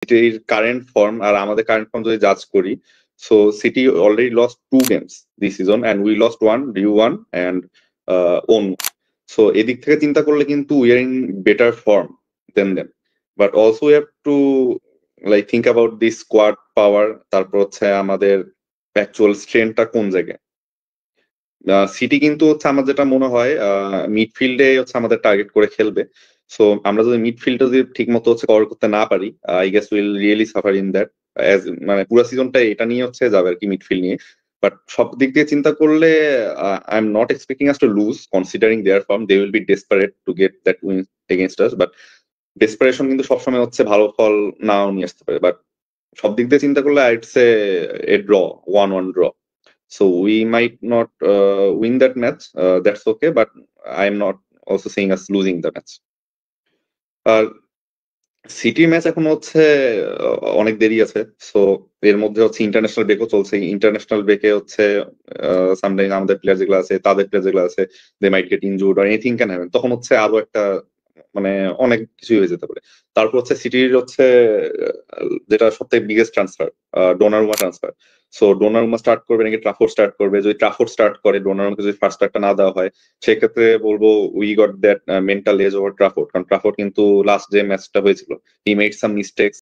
সিটির current form আর আমাদের current form যদি জাজ করি, so city already lost 2 games this season and we lost one, drew one and won. So এদিক থেকে চিন্তা করলে কিন্তু we are in better form than them, but also we have to like think about this squad power, তারপর হচ্ছে আমাদের actual স্ট্রেংথটা কোন জায়গায়। সিটি কিন্তু হচ্ছে আমার যেটা মনে হয় মিডফিল্ডে হচ্ছে আমাদের টার্গেট করে খেলবে। সো আমরা যদি মিডফিল্ডটা যদি ঠিক মতো হচ্ছে কভার করতে না পারি, I guess will really suffer in that. মানে পুরো সিজনটা এটা নিয়ে হচ্ছে যাবে আর কি, মিডফিল্ড নিয়ে। বাট সব দিক দিয়ে চিন্তা করলে I am not expecting us to lose considering their form. They will be desperate to get that win against us, but desperation কিন্তু সবসময় হচ্ছে ভালো ফল নাও নিয়ে আসতে পারে। বাট সব দিক দিয়ে চিন্তা করলে I'd say a draw, 1-1 draw. So we might not win that match. That's okay, but I'm not also saying us losing the match. আর সিটির ম্যাচ এখন হচ্ছে অনেক দেরি আছে। সো এর মধ্যে হচ্ছে ইন্টারন্যাশনাল ব্রেকও চলছে। ইন্টারন্যাশনাল ব্রেকে হচ্ছে সামটাইম আমাদের প্লেয়ার যেগুলো আছে, তাদের প্লেয়ার যেগুলো আছে, they might get injured or anything can happen. তখন হচ্ছে আরো একটা মানে অনেক কিছুই হয়ে যেতে পারে। তারপর হচ্ছে সিটির হচ্ছে যেটা সবথেকে biggest transfer, Donnarumma transfer. So Donnarumma start করবে নাকি ট্রাফোর্ড স্টার্ট করবে? যদি ট্রাফোর্ড স্টার্ট করে, ডোনারুমাকে যদি ফার্স্ট স্টার্টটা না দেওয়া হয়, সেক্ষেত্রে বলবো we got that mental edge over Trafford. কারণ ট্রাফোর্ড কিন্তু লাস্ট যে ম্যাচটা হয়েছিল, হি মেড সাম মিস্টেকস,